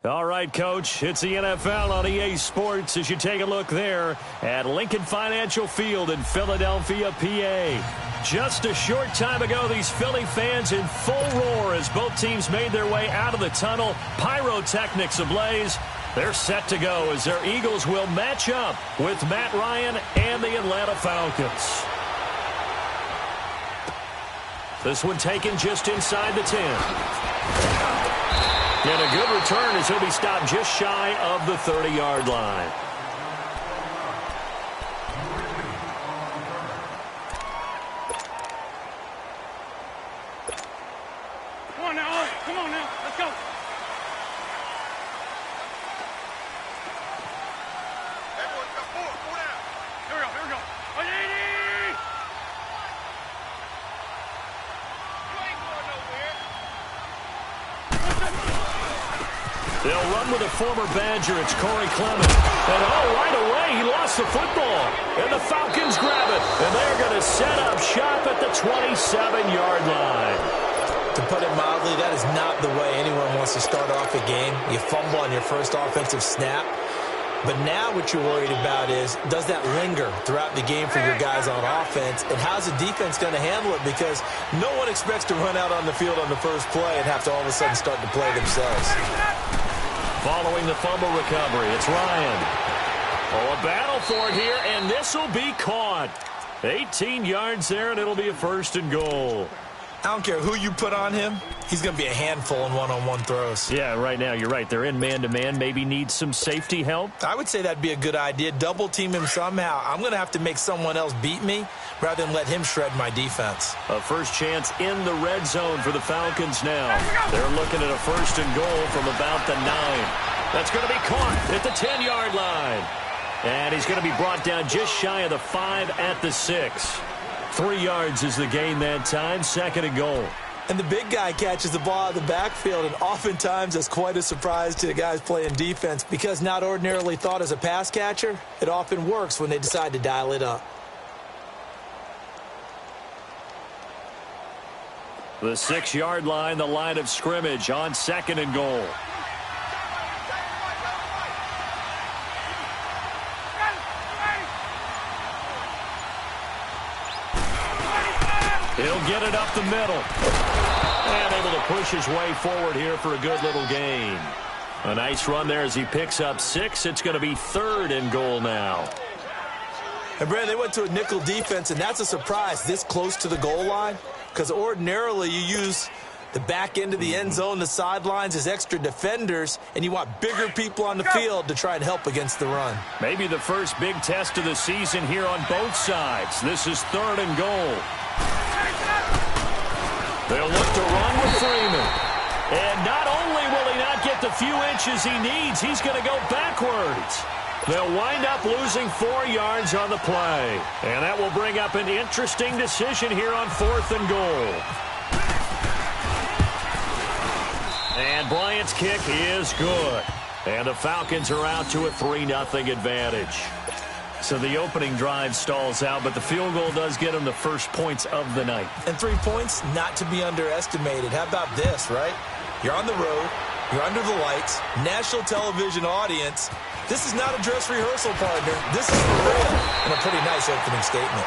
All right, Coach, it's the NFL on EA Sports as you take a look there at Lincoln Financial Field in Philadelphia, PA. Just a short time ago, these Philly fans in full roar as both teams made their way out of the tunnel, pyrotechnics ablaze. They're set to go as their Eagles will match up with Matt Ryan and the Atlanta Falcons. This one taken just inside the 10. And a good return as he'll be stopped just shy of the 30-yard line. Come on now, come on now, let's go. Everyone, come forward, pull down. Here we go. Oh, yeah. They'll run with a former Badger. It's Corey Clement. And, right away, he lost the football. And the Falcons grab it. And they're going to set up shop at the 27-yard line. To put it mildly, that is not the way anyone wants to start off a game. You fumble on your first offensive snap. But now what you're worried about is, does that linger throughout the game for your guys on offense? And how's the defense going to handle it? Because no one expects to run out on the field on the first play and have to all of a sudden start to play themselves. Following the fumble recovery, it's Ryan. A battle for it here, and this will be caught. 18 yards there, and it'll be a 1st and goal. I don't care who you put on him. He's going to be a handful in one-on-one throws. Yeah, right now, you're right. They're in man-to-man. Maybe need some safety help. I would say that'd be a good idea. Double team him somehow. I'm going to have to make someone else beat me rather than let him shred my defense. A first chance in the red zone for the Falcons now. They're looking at a 1st and goal from about the 9. That's going to be caught at the 10-yard line. And he's going to be brought down just shy of the 5 at the 6. 3 yards is the gain that time, 2nd and goal. And the big guy catches the ball out of the backfield, and oftentimes that's quite a surprise to the guys playing defense because not ordinarily thought as a pass catcher, it often works when they decide to dial it up. The 6-yard line, the line of scrimmage on 2nd and goal. He'll get it up the middle. And able to push his way forward here for a good little gain. A nice run there as he picks up 6. It's going to be 3rd and goal now. And, Brandon, they went to a nickel defense, and that's a surprise this close to the goal line because ordinarily you use the back end of the end zone, the sidelines as extra defenders, and you want bigger people on the field to try and help against the run. Maybe the first big test of the season here on both sides. This is 3rd and goal. They'll look to run with Freeman. And not only will he not get the few inches he needs, he's going to go backwards. They'll wind up losing 4 yards on the play. And that will bring up an interesting decision here on 4th and goal. And Bryant's kick is good. And the Falcons are out to a 3-0 advantage. So the opening drive stalls out, but the field goal does get them the first points of the night. And 3 points, not to be underestimated. How about this, right? You're on the road. You're under the lights. National television audience. This is not a dress rehearsal, partner. This is for real. And a pretty nice opening statement.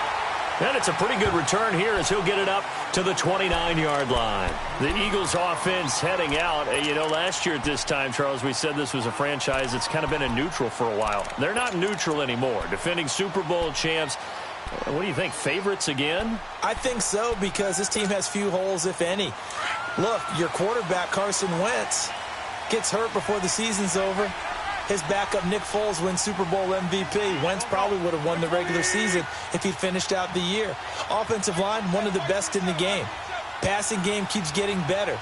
And it's a pretty good return here as he'll get it up to the 29-yard line. The Eagles offense heading out. Last year at this time, Charles, we said this was a franchise that's kind of been in neutral for a while. They're not neutral anymore. Defending Super Bowl champs. What do you think, favorites again? I think so because this team has few holes, if any. Look, your quarterback, Carson Wentz, gets hurt before the season's over. His backup, Nick Foles, wins Super Bowl MVP. Wentz probably would have won the regular season if he'd finished out the year. Offensive line, one of the best in the game. Passing game keeps getting better.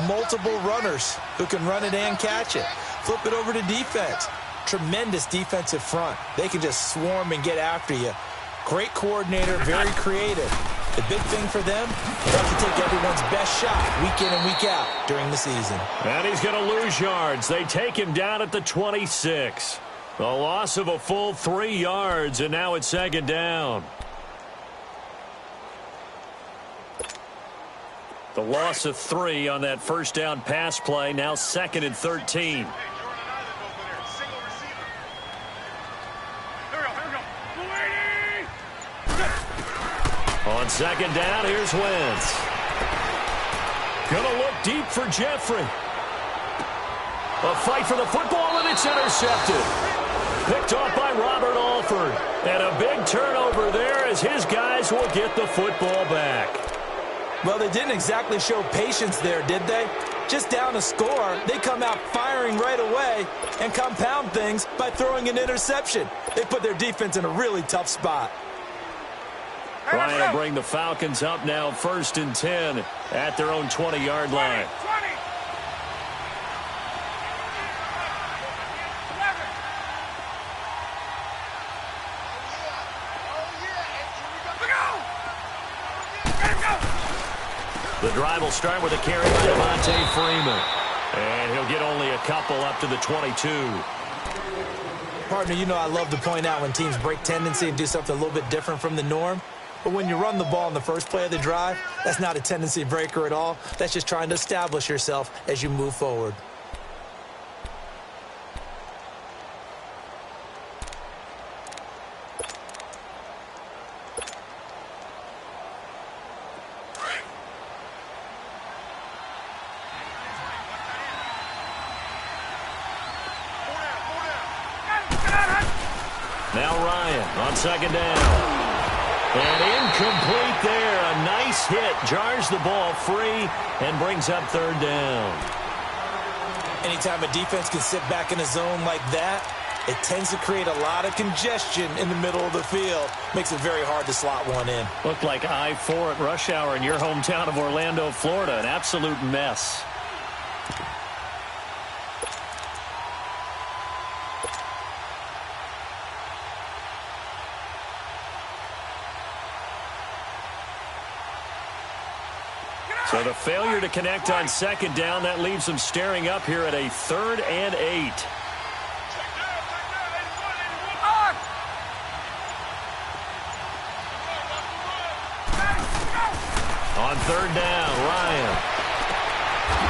Multiple runners who can run it and catch it. Flip it over to defense. Tremendous defensive front. They can just swarm and get after you. Great coordinator, very creative. The big thing for them, they have to take everyone's best shot week in and week out during the season. And he's going to lose yards. They take him down at the 26. A loss of a full 3 yards, and now it's 2nd down. The loss of 3 on that first down pass play. Now 2nd and 13. On 2nd down, here's Wentz. Gonna look deep for Jeffrey. A fight for the football, and it's intercepted. Picked off by Robert Alford. And a big turnover there as his guys will get the football back. Well, they didn't exactly show patience there, did they? Just down a score, they come out firing right away and compound things by throwing an interception. They put their defense in a really tough spot. Ryan will bring the Falcons up now 1st and 10 at their own 20-yard line. The drive will start with a carry by Devontae Freeman. And he'll get only a couple up to the 22. Partner, you know I love to point out when teams break tendency and do something a little bit different from the norm. But when you run the ball in the first play of the drive, that's not a tendency breaker at all. That's just trying to establish yourself as you move forward. Now Ryan on 2nd down. And incomplete there. A nice hit. Jars the ball free and brings up 3rd down. Anytime a defense can sit back in a zone like that, it tends to create a lot of congestion in the middle of the field. Makes it very hard to slot one in. Looked like I-4 at rush hour in your hometown of Orlando, Florida. An absolute mess. So the failure to connect on 2nd down, that leaves them staring up here at a 3rd and 8. On 3rd down, Ryan.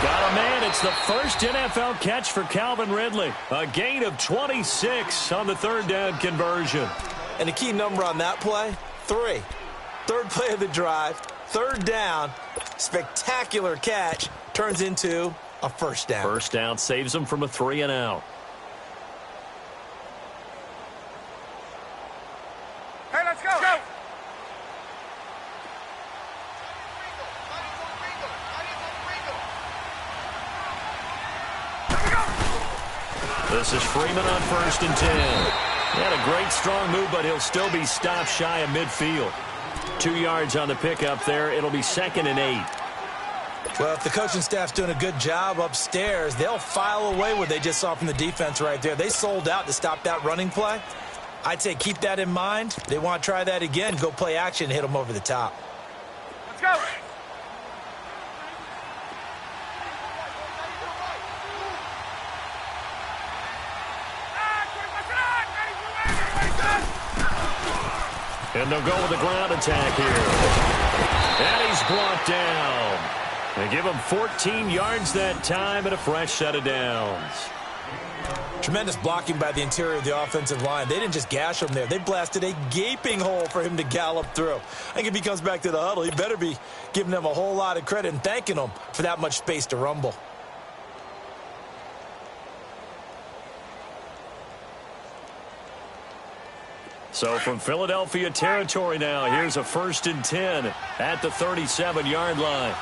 Got a man. It's the first NFL catch for Calvin Ridley. A gain of 26 on the 3rd down conversion. And the key number on that play, 3. 3rd play of the drive. 3rd down, spectacular catch, turns into a 1st down. 1st down saves them from a 3 and out. Hey, let's go. Go. This is Freeman on 1st and 10. He had a great strong move, but he'll still be stopped shy of midfield. 2 yards on the pickup there. It'll be 2nd and 8. Well, if the coaching staff's doing a good job upstairs, they'll file away what they just saw from the defense right there. They sold out to stop that running play. I'd say keep that in mind. They want to try that again. Go play action, hit them over the top. Let's go. And they'll go with the ground attack here. And he's brought down. They give him 14 yards that time and a fresh set of downs. Tremendous blocking by the interior of the offensive line. They didn't just gash him there. They blasted a gaping hole for him to gallop through. I think if he comes back to the huddle, he better be giving them a whole lot of credit and thanking them for that much space to rumble. So from Philadelphia territory now, here's a 1st and 10 at the 37-yard line.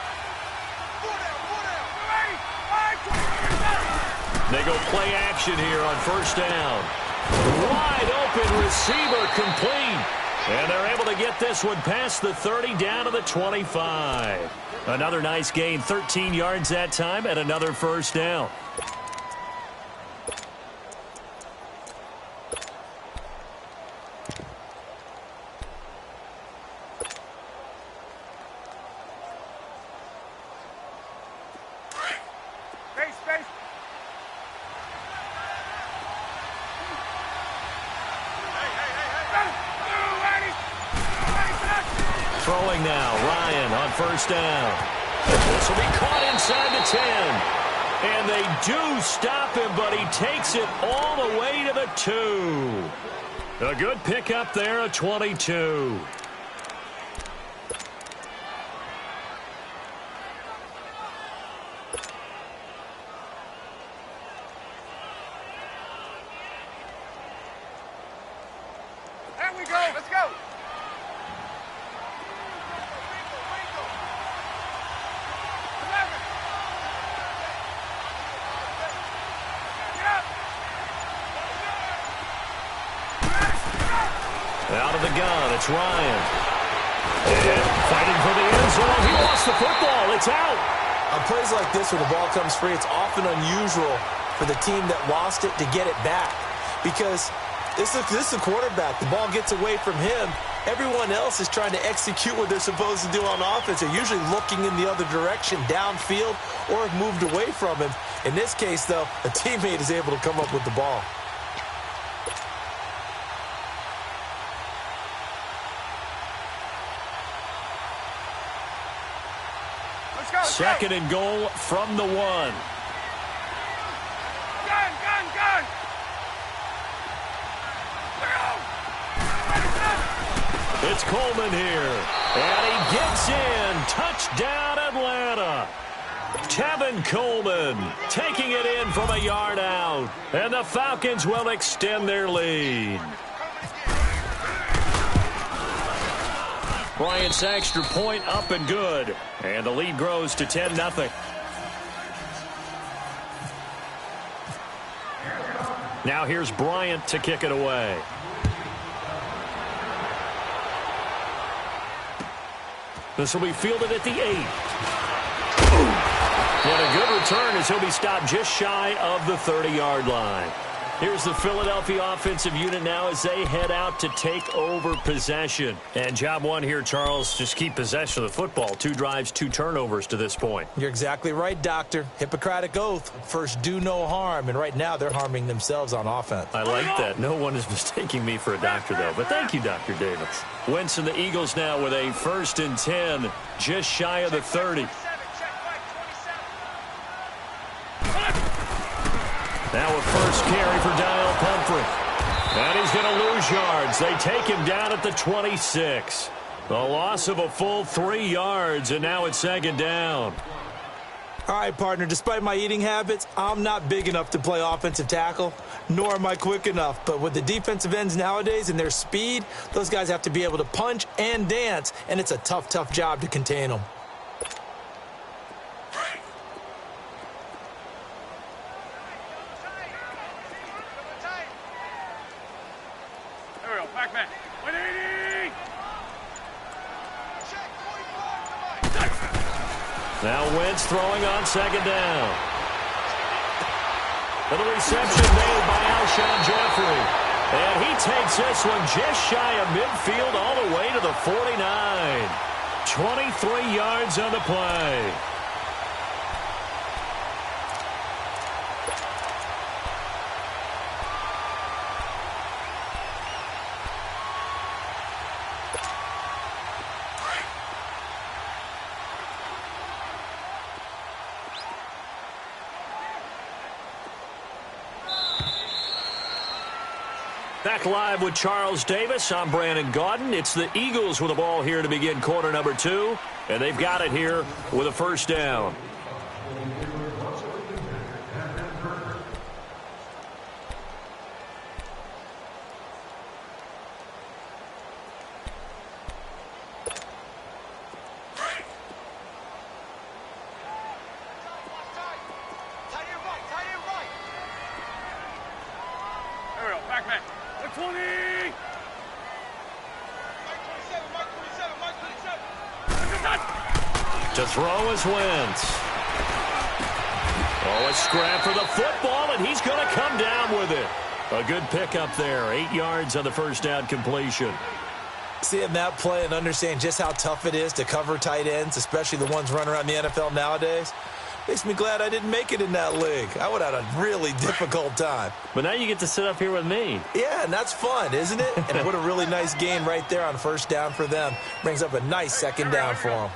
They go play action here on 1st down. Wide open receiver complete. And they're able to get this one past the 30 down to the 25. Another nice gain, 13 yards that time, and another 1st down. Throwing now, Ryan on 1st down. This will be caught inside the 10. And they do stop him, but he takes it all the way to the 2. A good pickup there, a 22. There we go. Let's go. Out of the gun, it's Ryan. And fighting for the end zone. He lost the football. It's out. On plays like this where the ball comes free, it's often unusual for the team that lost it to get it back. Because this is a quarterback. The ball gets away from him. Everyone else is trying to execute what they're supposed to do on offense. They're usually looking in the other direction, downfield, or have moved away from him. In this case, though, a teammate is able to come up with the ball. Second and goal from the 1. Gun, gun, gun. It's Coleman here. And he gets in. Touchdown, Atlanta. Tevin Coleman taking it in from a yard out. And the Falcons will extend their lead. Bryant's extra point up and good. And the lead grows to 10-0. Now here's Bryant to kick it away. This will be fielded at the 8. And a good return as he'll be stopped just shy of the 30-yard line. Here's the Philadelphia offensive unit now as they head out to take over possession. And job one here, Charles, just keep possession of the football. 2 drives, 2 turnovers to this point. You're exactly right, Doctor. Hippocratic oath. First, do no harm. And right now, they're harming themselves on offense. I like that. No one is mistaking me for a doctor, though. But thank you, Dr. Davis. Wentz and the Eagles now with a 1st and 10, just shy of the 30. Now a first carry for Daniel Pumphrey. And he's going to lose yards. They take him down at the 26. A loss of a full 3 yards, and now it's 2nd down. All right, partner, despite my eating habits, I'm not big enough to play offensive tackle, nor am I quick enough. But with the defensive ends nowadays and their speed, those guys have to be able to punch and dance, and it's a tough, tough job to contain them. Now Wentz throwing on 2nd down. And the reception made by Alshon Jeffrey. And he takes this one just shy of midfield all the way to the 49. 23 yards on the play. Back live with Charles Davis. I'm Brandon Gaudin. It's the Eagles with the ball here to begin quarter number 2. And they've got it here with a 1st down. To throw is Wentz. Oh, a scrap for the football, and he's going to come down with it. A good pickup there. 8 yards on the 1st down completion. Seeing that play and understand just how tough it is to cover tight ends, especially the ones running around the NFL nowadays, makes me glad I didn't make it in that league. I would have had a really difficult time. But now you get to sit up here with me. Yeah, and that's fun, isn't it? And what a really nice gain right there on 1st down for them. Brings up a nice 2nd down for them.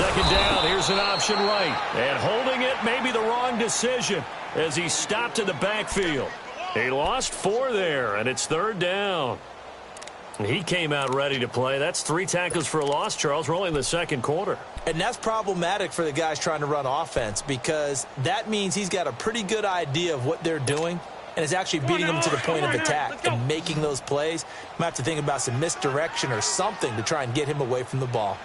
second down, here's an option right. And holding it may be the wrong decision as he stopped in the backfield. He lost 4 there, and it's third down. He came out ready to play. That's 3 tackles for a loss, Charles. We're only in the second quarter. And that's problematic for the guys trying to run offense because that means he's got a pretty good idea of what they're doing and is actually beating them to the point of attack and making those plays. Might have to think about some misdirection or something to try and get him away from the ball.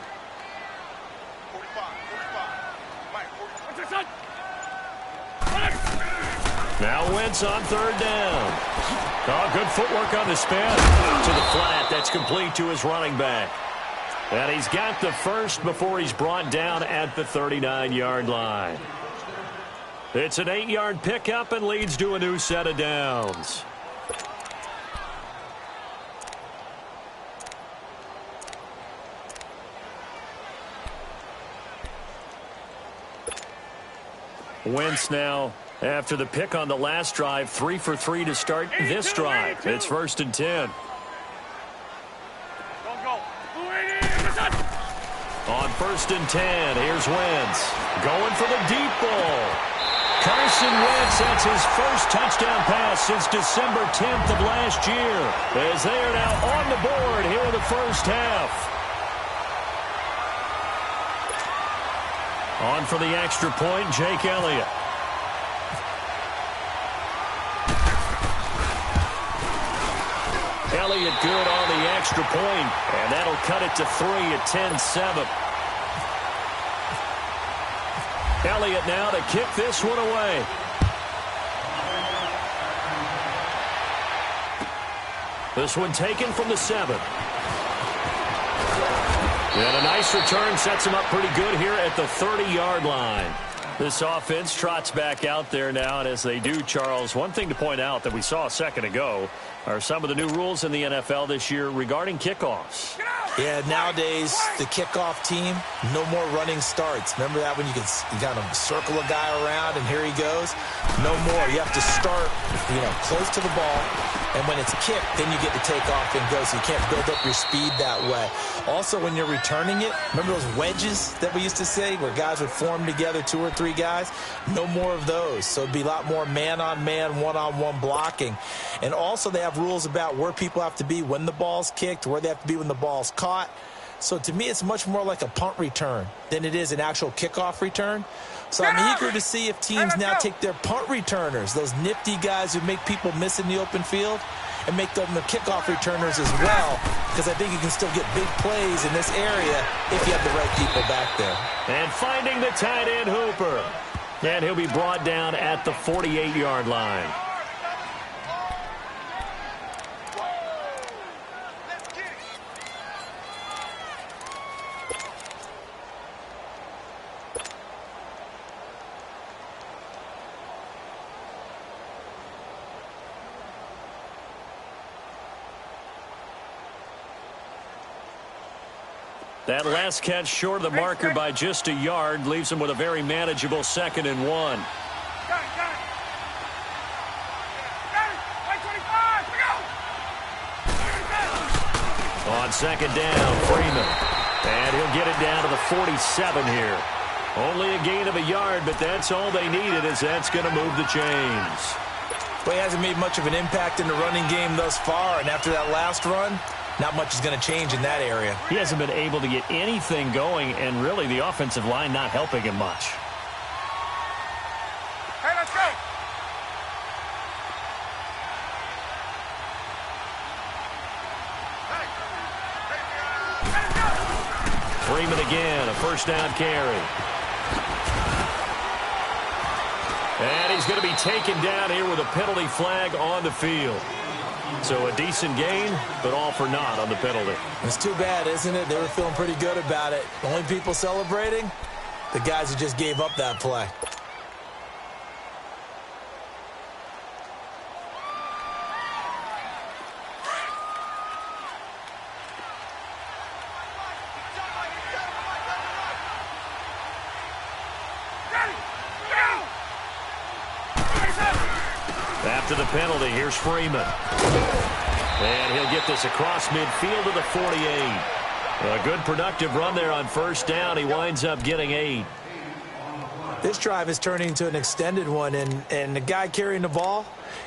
Now Wentz on third down. Oh, good footwork on the spin. To the flat. That's complete to his running back. And he's got the first before he's brought down at the 39-yard line. It's an 8-yard pickup and leads to a new set of downs. Wentz now, after the pick on the last drive, 3 for 3 to start this drive. It's first and 10. On first and 10, here's Wentz. Going for the deep ball. Carson Wentz, that's his first touchdown pass since December 10th of last year. As they are now on the board here in the first half. On for the extra point, Jake Elliott. Elliott good on the extra point, and that'll cut it to 3 at 10-7. Elliott now to kick this one away. This one taken from the 7. And a nice return sets him up pretty good here at the 30-yard line. This offense trots back out there now, and as they do, Charles, one thing to point out that we saw a second ago are some of the new rules in the NFL this year regarding kickoffs. Yeah, nowadays, the kickoff team, no more running starts. Remember that when you kind of circle a guy around and here he goes? No more. You have to start, close to the ball, and when it's kicked, then you get to take off and go, so you can't build up your speed that way. Also, when you're returning it, remember those wedges that we used to say where guys would form together, 2 or 3 guys? No more of those. So it'd be a lot more man-on-man, one-on-one blocking. And also, they have rules about where people have to be when the ball's kicked, where they have to be when the ball's caught. So to me, it's much more like a punt return than it is an actual kickoff return. So I'm eager to see if teams now take their punt returners, those nifty guys who make people miss in the open field, and make them the kickoff returners as well, because I think you can still get big plays in this area if you have the right people back there. And finding the tight end Hooper. And he'll be brought down at the 48-yard line. That last catch short of the marker by just a yard leaves him with a very manageable 2nd and 1. On second down, Freeman. And he'll get it down to the 47 here. Only a gain of a yard, but that's all they needed, as that's going to move the chains. Well, he hasn't made much of an impact in the running game thus far, and after that last run, not much is going to change in that area. He hasn't been able to get anything going, and really the offensive line not helping him much. Hey, let's go. Freeman again, a first down carry. And he's going to be taken down here with a penalty flag on the field. So a decent gain, but all for naught on the penalty. It's too bad, isn't it? They were feeling pretty good about it. The only people celebrating, the guys who just gave up that play. After the penalty, here's Freeman. And he'll get this across midfield to the 48. A good productive run there on first down. He winds up getting 8. This drive is turning into an extended one, and the guy carrying the ball,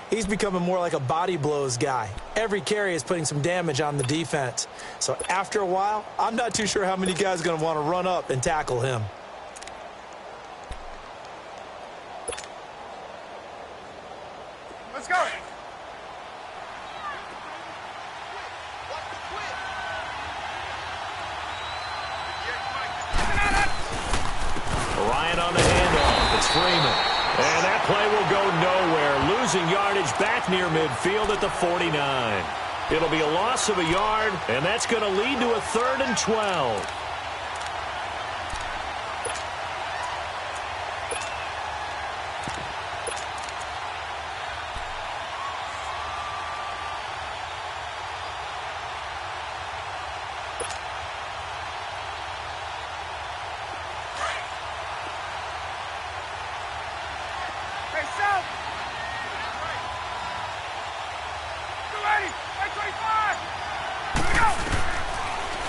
he's becoming more like a body blows guy. Every carry is putting some damage on the defense. So after a while, I'm not too sure how many guys are going to want to run up and tackle him. Let's go. Ryan on the handoff. It's Freeman. And that play will go nowhere. Losing yardage back near midfield at the 49. It'll be a loss of a yard, and that's going to lead to a 3rd and 12.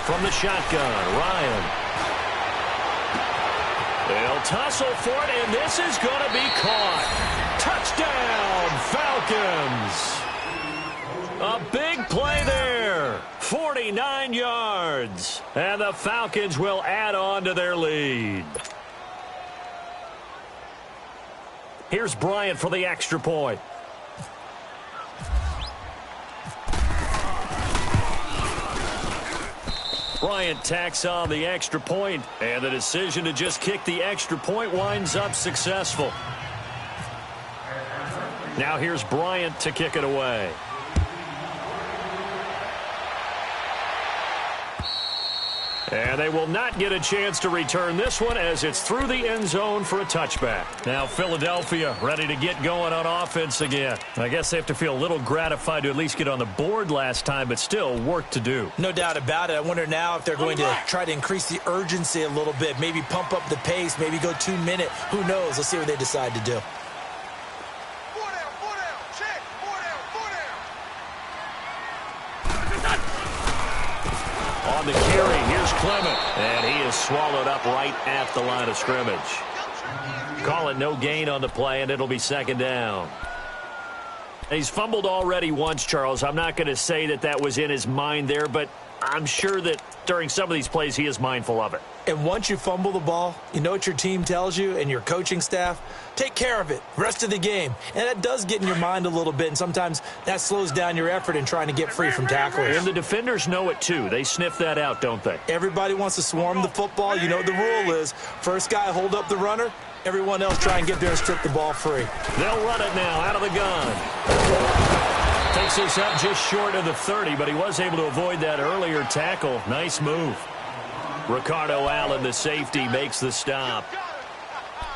From the shotgun, Ryan. They'll tussle for it, and this is going to be caught. Touchdown, Falcons. A big play there. 49 yards. And the Falcons will add on to their lead. Here's Bryant for the extra point. Bryant tacks on the extra point, and the decision to just kick the extra point winds up successful. Now here's Bryant to kick it away. And they will not get a chance to return this one as it's through the end zone for a touchback. Now Philadelphia ready to get going on offense again. I guess they have to feel a little gratified to at least get on the board last time, but still work to do. No doubt about it. I wonder now if they're going to try to increase the urgency a little bit, maybe pump up the pace, maybe go 2-minute. Who knows? Let's see what they decide to do. On the carry, here's Clement, and he is swallowed up right at the line of scrimmage. Call it no gain on the play, and it'll be 2nd down. He's fumbled already once, Charles. I'm not going to say that that was in his mind there, but I'm sure that during some of these plays he is mindful of it. And once you fumble the ball, you know what your team tells you and your coaching staff? Take care of it, rest of the game. And that does get in your mind a little bit, and sometimes that slows down your effort in trying to get free from tacklers. And the defenders know it too. They sniff that out, don't they? Everybody wants to swarm the football. You know what the rule is. First guy hold up the runner, everyone else try and get there and strip the ball free. They'll run it now out of the gun. Takes this up just short of the 30, but he was able to avoid that earlier tackle. Nice move. Ricardo Allen, the safety, makes the stop.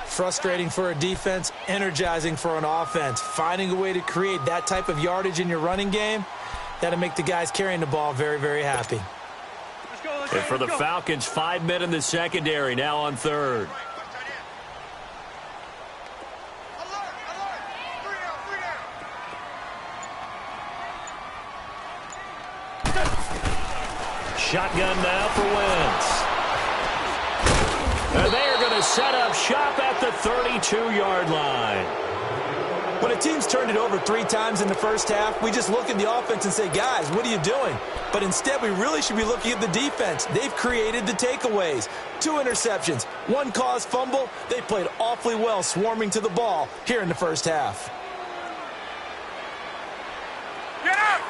Frustrating for a defense, energizing for an offense. Finding a way to create that type of yardage in your running game, that'll make the guys carrying the ball very, very happy. And for the Falcons, 5 men in the secondary, now on 3rd. Shotgun now for Wentz. And they're going to set up shop at the 32-yard line. When a team's turned it over 3 times in the first half, we just look at the offense and say, guys, what are you doing? But instead, we really should be looking at the defense. They've created the takeaways. 2 interceptions, 1 caused fumble. They played awfully well swarming to the ball here in the first half. Get up!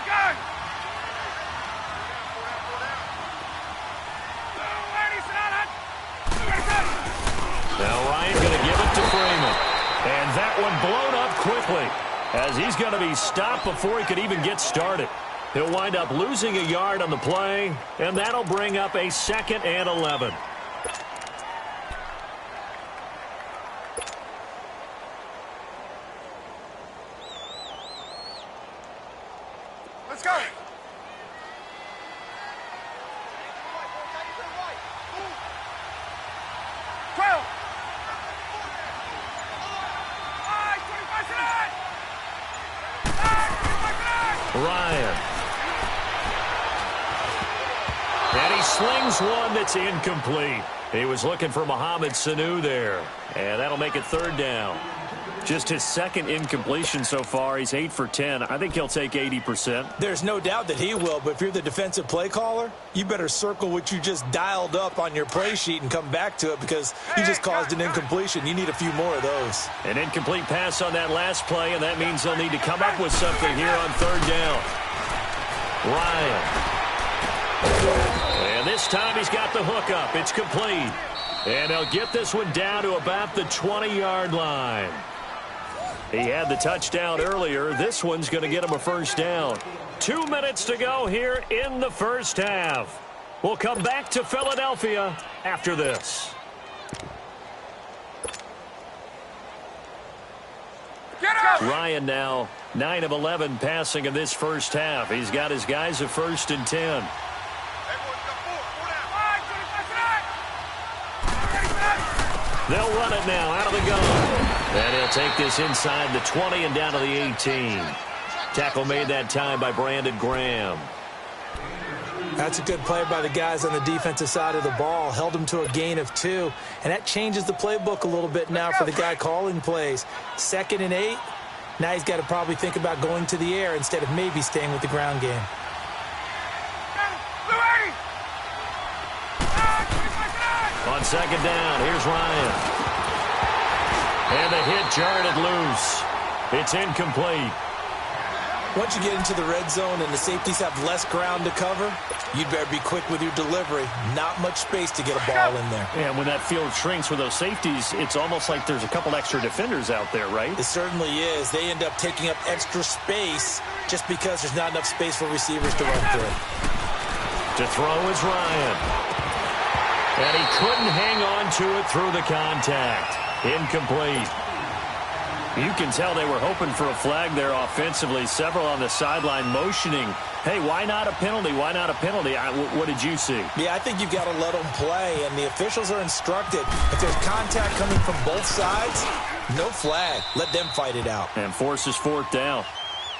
Gun! Now Ryan going to give it to Freeman. And that one blown up quickly as he's going to be stopped before he could even get started. He'll wind up losing a yard on the play, and that'll bring up a 2nd and 11. Let's go! All right, 25 tonight! Ryan. And he slings one that's incomplete. He was looking for Mohamed Sanu there. And that'll make it third down. Just his second incompletion so far. He's 8 for 10. I think he'll take 80%. There's no doubt that he will, but if you're the defensive play caller, you better circle what you just dialed up on your play sheet and come back to it because you just caused an incompletion. You need a few more of those. An incomplete pass on that last play, and that means they'll need to come up with something here on third down. Ryan. And this time he's got the hookup. It's complete. And they'll get this one down to about the 20-yard line. He had the touchdown earlier. This one's going to get him a first down. 2 minutes to go here in the first half. We'll come back to Philadelphia after this. Get up! Ryan now 9 of 11 passing in this first half. He's got his guys a 1st and 10. They'll run it now out of the gun. And he'll take this inside the 20 and down to the 18. Tackle made that time by Brandon Graham. That's a good play by the guys on the defensive side of the ball. Held them to a gain of 2. And that changes the playbook a little bit now for the guy calling plays. 2nd and 8. Now he's got to probably think about going to the air instead of maybe staying with the ground game. On 2nd down, here's Ryan. And the hit jarred it loose. It's incomplete. Once you get into the red zone and the safeties have less ground to cover, you'd better be quick with your delivery. Not much space to get a ball in there. And when that field shrinks with those safeties, it's almost like there's a couple extra defenders out there, right? It certainly is. They end up taking up extra space just because there's not enough space for receivers to run through. To throw is Ryan. And he couldn't hang on to it through the contact. Incomplete. You can tell they were hoping for a flag there offensively. Several on the sideline motioning, hey, why not a penalty? Why not a penalty? What did you see? Yeah, I think you've got to let them play, and the officials are instructed. If there's contact coming from both sides, no flag. Let them fight it out. And forces 4th down.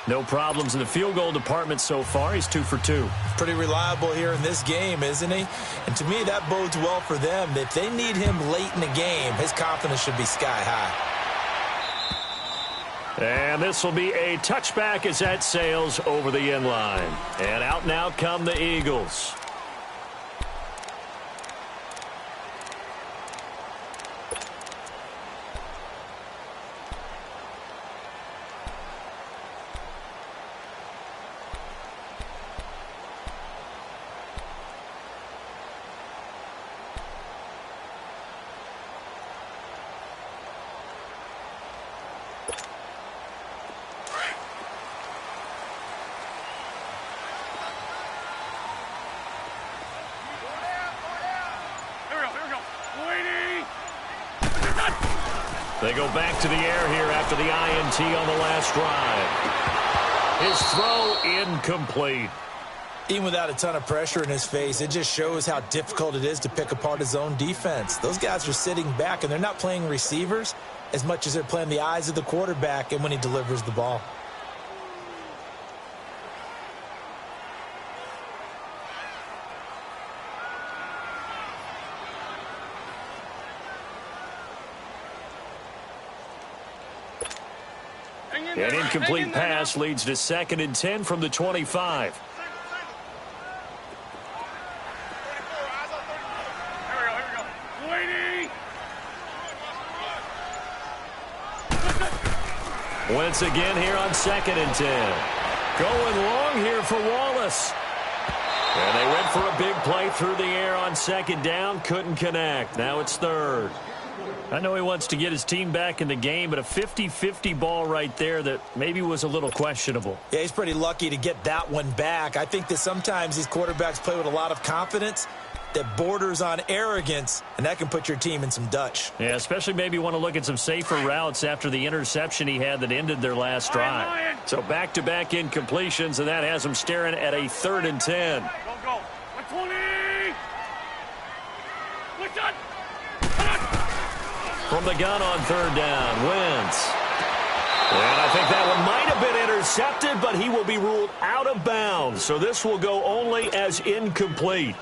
No problems in the field goal department so far. He's 2 for 2. Pretty reliable here in this game, isn't he? And to me, that bodes well for them. If they need him late in the game, his confidence should be sky high. And this will be a touchback as that sails over the end line. And out and out come the Eagles. They go back to the air here after the INT on the last drive. His throw incomplete. Even without a ton of pressure in his face, it just shows how difficult it is to pick apart his own defense. Those guys are sitting back, and they're not playing receivers as much as they're playing the eyes of the quarterback and when he delivers the ball. An incomplete pass leads to 2nd and 10 from the 25. Once again here on 2nd and 10. Going long here for Wallace. And they went for a big play through the air on 2nd down. Couldn't connect. Now it's 3rd. I know he wants to get his team back in the game, but a 50-50 ball right there that maybe was a little questionable. Yeah, he's pretty lucky to get that one back. I think that sometimes these quarterbacks play with a lot of confidence that borders on arrogance, and that can put your team in some Dutch. Yeah, especially maybe want to look at some safer routes after the interception he had that ended their last drive. So back-to-back incompletions, and that has him staring at a 3rd and 10. Go, go. 120. What's that? From the gun on 3rd down, Wentz. And I think that one might have been intercepted, but he will be ruled out of bounds. So this will go only as incomplete.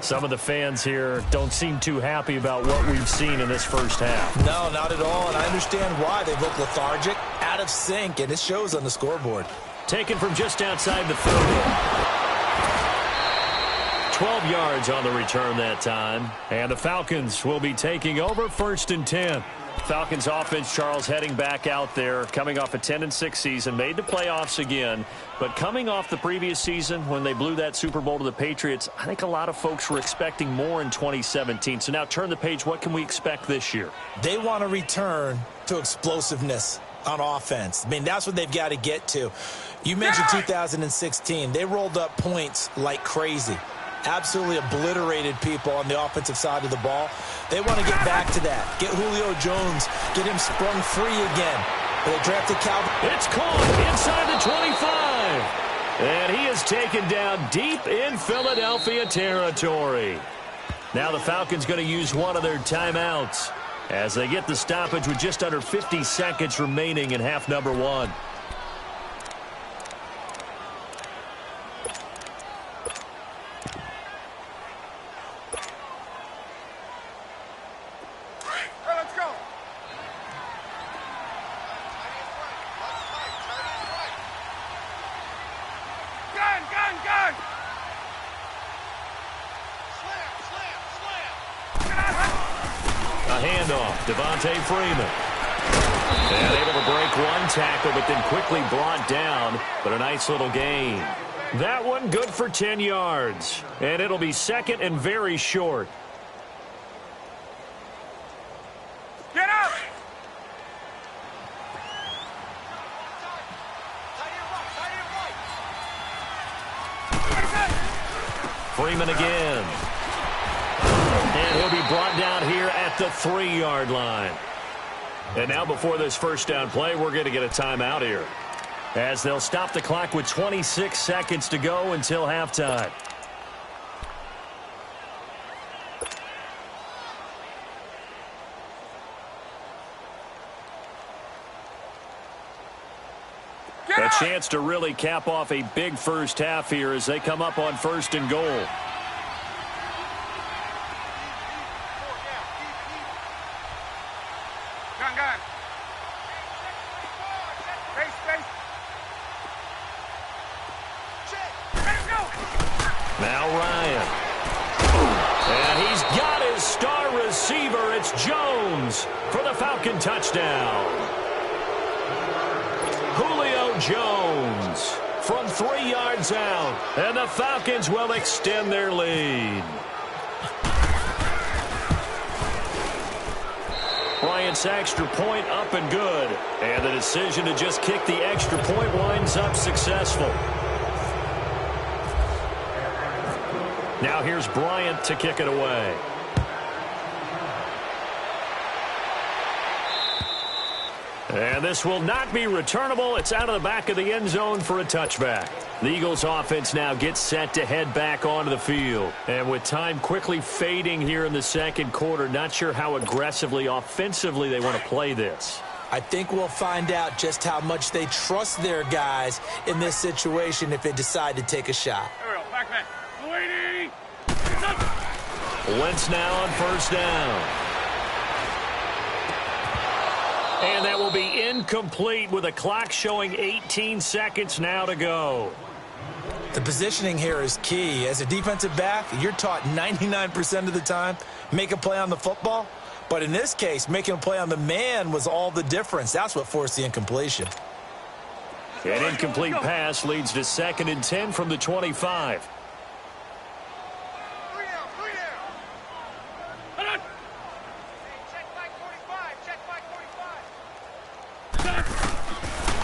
Some of the fans here don't seem too happy about what we've seen in this first half. No, not at all, and I understand why. They look lethargic, out of sync, and it shows on the scoreboard. Taken from just outside the 30. 12 yards on the return that time. And the Falcons will be taking over 1st and 10. Falcons offense, Charles, heading back out there, coming off a 10-6 season, made the playoffs again. But coming off the previous season when they blew that Super Bowl to the Patriots, I think a lot of folks were expecting more in 2017. So now turn the page. What can we expect this year? They want to return to explosiveness on offense. I mean, that's what they've got to get to. You mentioned 2016. They rolled up points like crazy. Absolutely obliterated people on the offensive side of the ball. They want to get back to that. Get Julio Jones, get him sprung free again. They drafted Calvin. It's caught inside the 25. And he is taken down deep in Philadelphia territory. Now the Falcons going to use one of their timeouts as they get the stoppage with just under 50 seconds remaining in half number 1. Freeman. And able to break one tackle, but then quickly brought down. But a nice little gain. That one good for 10 yards. And it'll be 2nd and very short. Get up! Freeman again. And he'll be brought down here at the 3-yard line. And now before this first down play, we're going to get a timeout here, as they'll stop the clock with 26 seconds to go until halftime. A chance to really cap off a big first half here as they come up on 1st and goal. Now Ryan. And he's got his star receiver. It's Jones for the Falcon touchdown. Julio Jones from 3 yards out. And the Falcons will extend their lead. Bryant's extra point up and good. And the decision to just kick the extra point winds up successful. Now here's Bryant to kick it away. And this will not be returnable. It's out of the back of the end zone for a touchback. The Eagles offense now gets set to head back onto the field. And with time quickly fading here in the second quarter, not sure how aggressively, offensively they want to play this. I think we'll find out just how much they trust their guys in this situation if they decide to take a shot. There we go. Back, back. Wentz now on 1st down. And that will be incomplete with a clock showing 18 seconds now to go. The positioning here is key. As a defensive back, you're taught 99% of the time, make a play on the football. But in this case, making a play on the man was all the difference. That's what forced the incompletion. An incomplete pass leads to 2nd and 10 from the 25.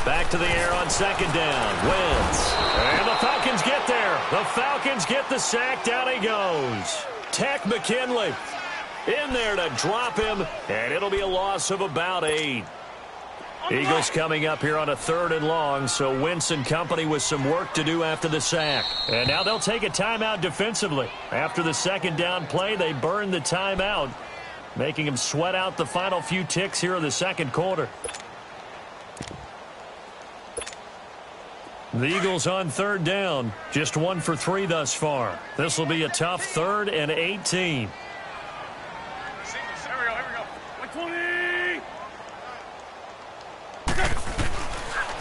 Back to the air on 2nd down. Wentz. And the Falcons get there. The Falcons get the sack. Down he goes. Tech McKinley in there to drop him. And it'll be a loss of about 8. Eagles coming up here on a 3rd and long. So Wentz and company with some work to do after the sack. And now they'll take a timeout defensively. After the 2nd down play, they burn the timeout, making them sweat out the final few ticks here in the second quarter. The Eagles on third down. Just 1 for 3 thus far. This will be a tough 3rd and 18. Here we go. 120.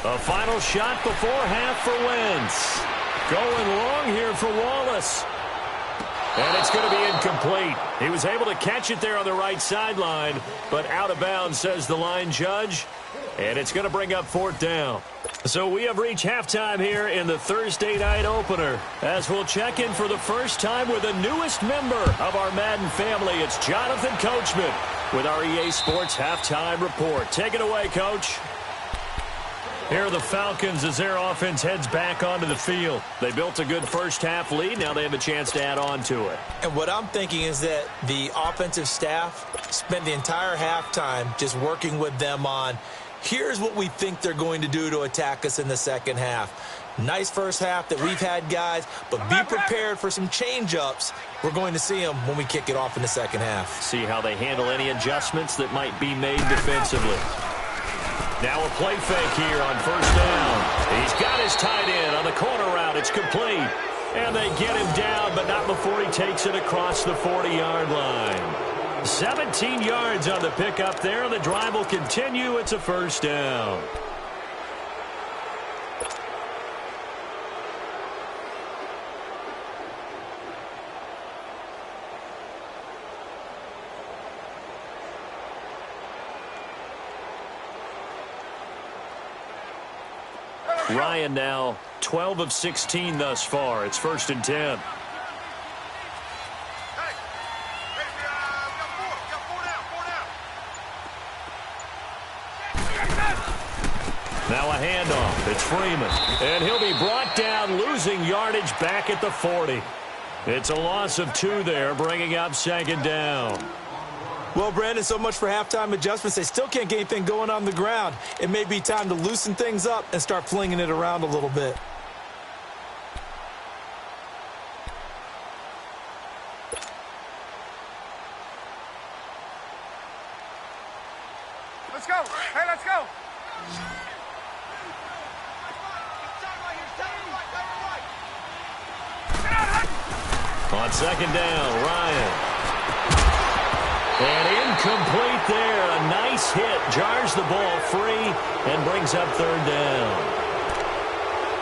A final shot before half for Wentz. Going long here for Wallace. And it's going to be incomplete. He was able to catch it there on the right sideline, but out of bounds, says the line judge. And it's going to bring up 4th down. So we have reached halftime here in the Thursday night opener. As we'll check in for the first time with the newest member of our Madden family, it's Jonathan Coachman with our EA Sports Halftime Report. Take it away, Coach. Here are the Falcons as their offense heads back onto the field. They built a good first-half lead. Now they have a chance to add on to it. And what I'm thinking is that the offensive staff spent the entire halftime just working with them on, here's what we think they're going to do to attack us in the second half. Nice first half that we've had, guys, but be prepared for some change-ups. We're going to see them when we kick it off in the second half. See how they handle any adjustments that might be made defensively. Now a play fake here on first down. He's got his tight end on the corner route. It's complete. And they get him down, but not before he takes it across the 40-yard line. 17 yards on the pickup there. The drive will continue. It's a first down. Ryan now 12 of 16 thus far. It's 1st and 10. Now a handoff. It's Freeman. And he'll be brought down, losing yardage back at the 40. It's a loss of 2 there, bringing up 2nd down. Well, Brandon, so much for halftime adjustments. They still can't get anything going on the ground. It may be time to loosen things up and start flinging it around a little bit. Let's go. Hey, let's go. On 2nd down, Ryan. And incomplete there. A nice hit. Jars the ball free and brings up 3rd down.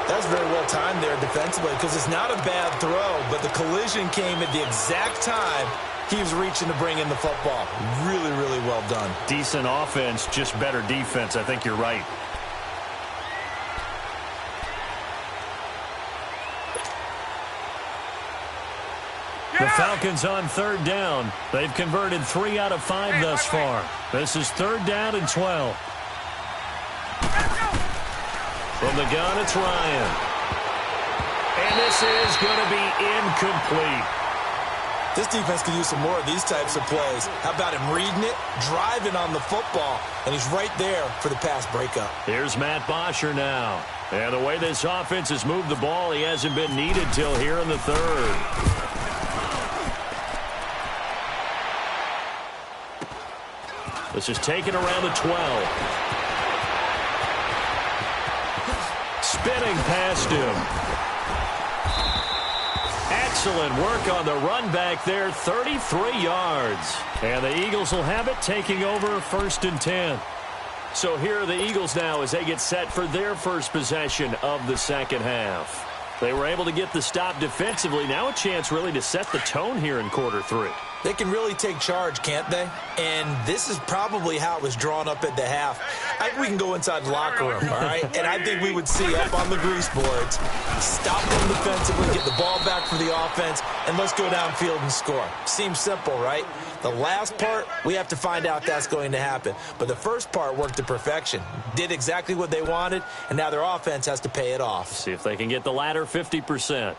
That's very well timed there defensively because it's not a bad throw, but the collision came at the exact time he was reaching to bring in the football. Really, really well done. Decent offense, just better defense. I think you're right. The Falcons on 3rd down. They've converted 3 out of 5 thus far. This is 3rd down and 12. From the gun, it's Ryan. And this is going to be incomplete. This defense could use some more of these types of plays. How about him reading it, driving on the football, and he's right there for the pass breakup. Here's Matt Bosher now. And the way this offense has moved the ball, he hasn't been needed till here in the 3rd. This is taken around the 12. Spinning past him. Excellent work on the run back there, 33 yards. And the Eagles will have it, taking over 1st and 10. So here are the Eagles now as they get set for their first possession of the second half. They were able to get the stop defensively. Now a chance really to set the tone here in quarter 3. They can really take charge, can't they? And this is probably how it was drawn up at the half. I think we can go inside the locker room, all right? And I think we would see up on the grease boards, stop them defensively, get the ball back for the offense, and let's go downfield and score. Seems simple, right? The last part, we have to find out that's going to happen. But the first part worked to perfection. Did exactly what they wanted, and now their offense has to pay it off. See if they can get the latter 50%.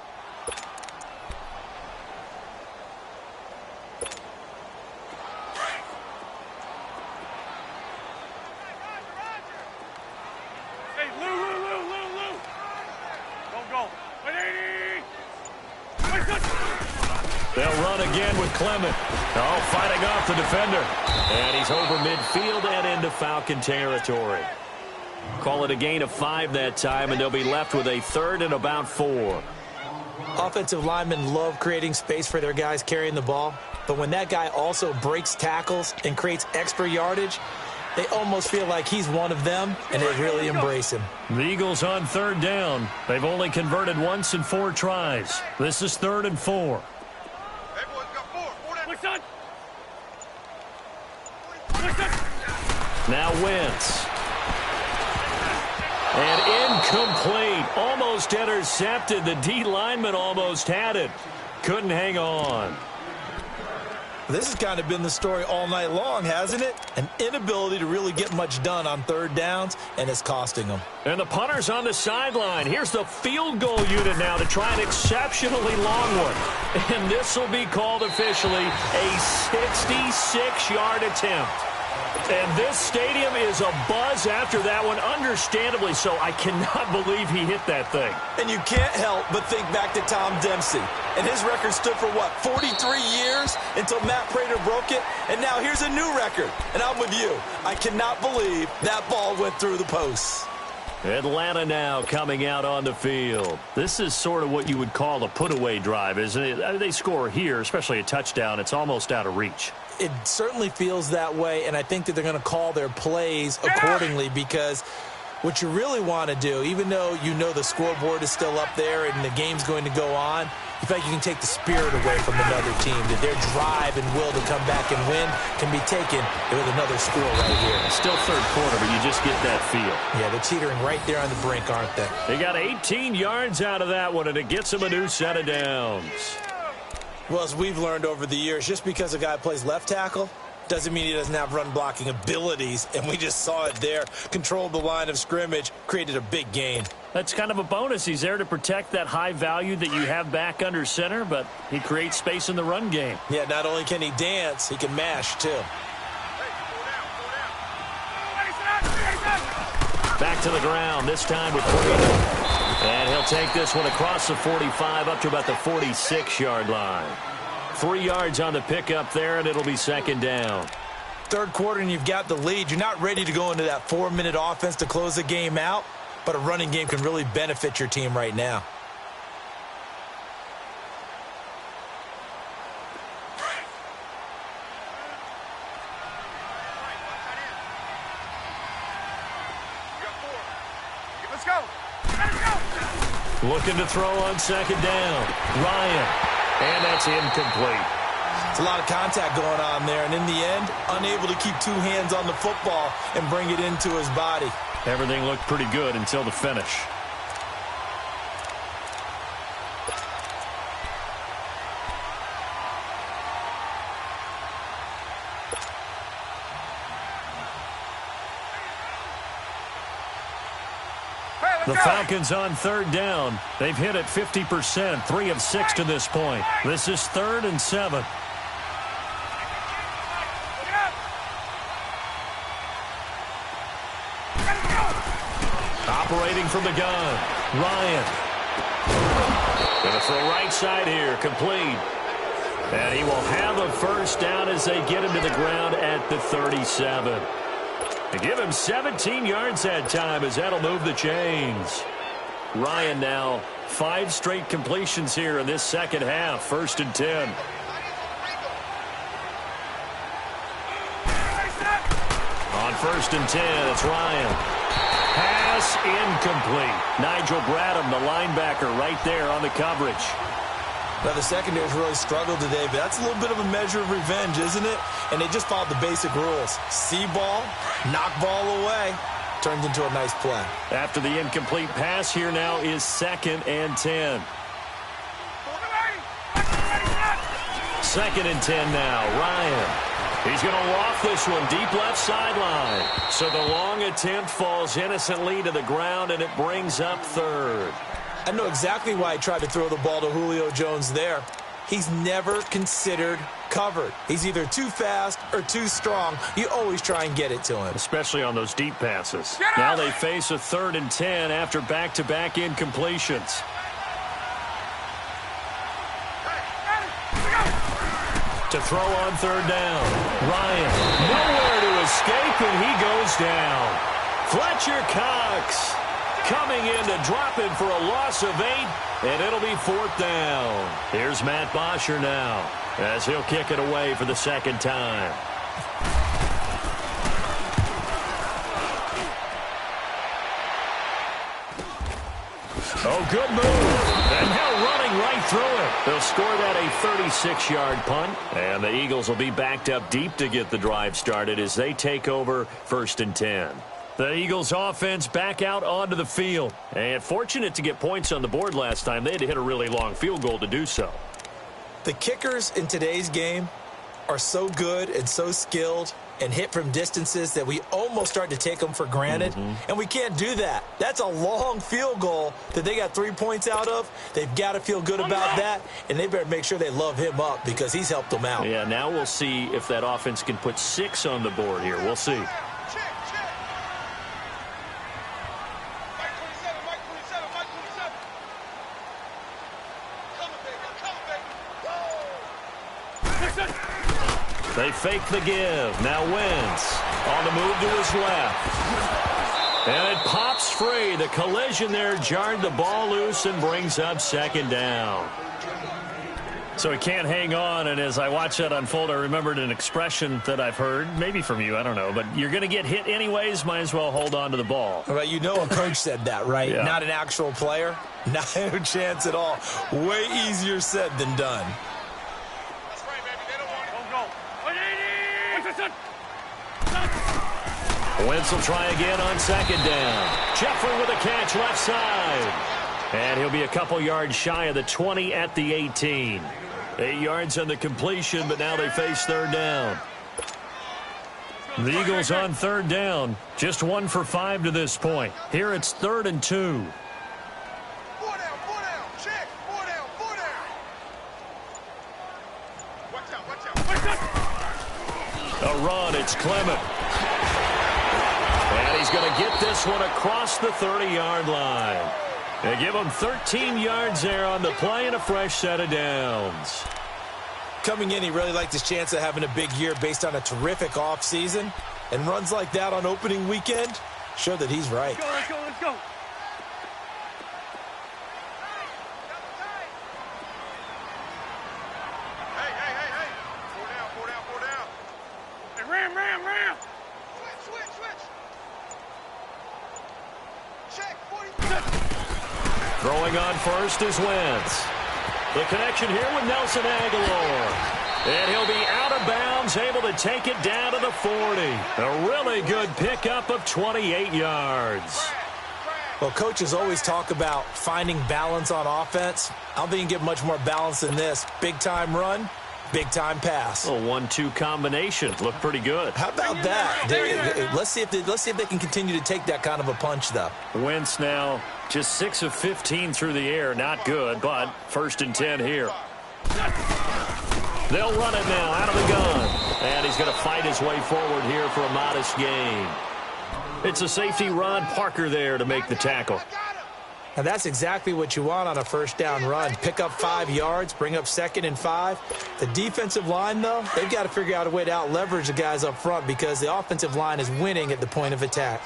They'll run again with Clement. Oh, fighting off the defender. And he's over midfield and into Falcon territory. Call it a gain of 5 that time, and they'll be left with a 3rd and about 4. Offensive linemen love creating space for their guys carrying the ball, but when that guy also breaks tackles and creates extra yardage, they almost feel like he's one of them, and they really embrace him. The Eagles on 3rd down. They've only converted once in 4 tries. This is 3rd and 4. Everyone's got 4. Now Wentz. And incomplete. Almost intercepted. The D lineman almost had it. Couldn't hang on. This has kind of been the story all night long, hasn't it? An inability to really get much done on 3rd downs, and it's costing them. And the punter's on the sideline. Here's the field goal unit now to try an exceptionally long one. And this will be called officially a 66-yard attempt. And this stadium is abuzz after that one, understandably so. I cannot believe he hit that thing. And you can't help but think back to Tom Dempsey. And his record stood for, what, 43 years until Matt Prater broke it? And now here's a new record. And I'm with you. I cannot believe that ball went through the posts. Atlanta now coming out on the field. This is sort of what you would call a put-away drive, isn't it? They score here, especially a touchdown. It's almost out of reach. It certainly feels that way, and I think that they're going to call their plays accordingly, because what you really want to do, even though you know the scoreboard is still up there and the game's going to go on, you feel like you can take the spirit away from another team, that their drive and will to come back and win can be taken with another score right here. Still 3rd quarter, but you just get that feel. Yeah, they're teetering right there on the brink, aren't they? They got 18 yards out of that one, and it gets them a new set of downs. Well, as we've learned over the years, just because a guy plays left tackle doesn't mean he doesn't have run-blocking abilities, and we just saw it there. Controlled the line of scrimmage, created a big gain. That's kind of a bonus. He's there to protect that high value that you have back under center, but he creates space in the run game. Yeah, not only can he dance, he can mash, too. Back to the ground, this time with Prater. And he'll take this one across the 45 up to about the 46-yard line. 3 yards on the pickup there, and it'll be 2nd down. 3rd quarter, and you've got the lead. You're not ready to go into that 4-minute offense to close the game out, but a running game can really benefit your team right now. Let's go. Looking to throw on 2nd down. Ryan. And that's incomplete. It's a lot of contact going on there, and in the end, unable to keep 2 hands on the football and bring it into his body. Everything looked pretty good until the finish. The Falcons on 3rd down. They've hit it 50%, 3 of 6 to this point. This is 3rd and 7. Operating from the gun, Ryan. Going to throw right side here, complete. And he will have a 1st down as they get him to the ground at the 37. They give him 17 yards that time as that'll move the chains. Ryan now 5 straight completions here in this 2nd half. 1st and 10. On 1st and 10, it's Ryan. Pass incomplete. Nigel Bradham, the linebacker, right there on the coverage. Now, the secondary's really struggled today, but that's a little bit of a measure of revenge, isn't it? And they just followed the basic rules. See ball, knock ball away. Turns into a nice play. After the incomplete pass, here now is 2nd and 10. 2nd and 10 now. Ryan. He's going to loft this one deep left sideline. So the long attempt falls innocently to the ground, and it brings up 3rd. I know exactly why he tried to throw the ball to Julio Jones there. He's never considered covered. He's either too fast or too strong. You always try and get it to him. Especially on those deep passes. Now they face a 3rd and 10 after back-to-back incompletions. To throw on 3rd down. Ryan, nowhere to escape, and he goes down. Fletcher Cox coming in to drop him for a loss of 8, and it'll be 4th down. Here's Matt Bosher now as he'll kick it away for the second time. Oh, good move. And now running right through it. They'll score that a 36-yard punt. And the Eagles will be backed up deep to get the drive started as they take over 1st and 10. The Eagles offense back out onto the field. And fortunate to get points on the board last time. They had to hit a really long field goal to do so. The kickers in today's game are so good and so skilled and hit from distances that we almost start to take them for granted. And we can't do that. That's a long field goal that they got 3 points out of. They've got to feel good about that, and they better make sure they love him up because he's helped them out. Yeah, now we'll see if that offense can put 6 on the board here. We'll see. They fake the give. Now Wentz on the move to his left. And it pops free. The collision there jarred the ball loose and brings up 2nd down. So he can't hang on, and as I watch that unfold, I remembered an expression that I've heard, maybe from you, I don't know, but you're going to get hit anyways, might as well hold on to the ball. Well, you know a coach said that, right? Yeah. Not an actual player. Not a chance at all. Way easier said than done. Wentz will try again on 2nd down. Jeffrey with a catch left side. And he'll be a couple yards shy of the 20 at the 18. 8 yards on the completion, but now they face 3rd down. The Eagles on 3rd down. Just 1 for 5 to this point. Here it's 3rd and 2. 4 down, 4 down. Check. 4 down, 4 down. Watch out, watch out. Watch out. A run, it's Clement. And he's going to get this one across the 30-yard line. They give him 13 yards there on the play and a fresh set of downs. Coming in, he really liked his chance of having a big year based on a terrific offseason. And runs like that on opening weekend show that he's right. Let's go, let's go. Hey. 4 down, 4 down. Hey, ram. Switch. Check, 40. Throwing on first is Wentz. The connection here with Nelson Aguilar. And he'll be out of bounds, able to take it down to the 40. A really good pickup of 28 yards. Well, coaches always talk about finding balance on offense. I don't think you can get much more balance than this. Big-time run, big-time pass. A 1-2 combination. Looked pretty good. How about that? Let's see if they can continue to take that kind of a punch, though. Wentz now just 6 of 15 through the air. Not good, but 1st and 10 here. They'll run it now out of the gun. And he's going to fight his way forward here for a modest gain. It's a safety, Ron Parker, there to make the tackle. And that's exactly what you want on a 1st down run. Pick up 5 yards, bring up 2nd and 5. The defensive line, though, they've got to figure out a way to out-leverage the guys up front because the offensive line is winning at the point of attack.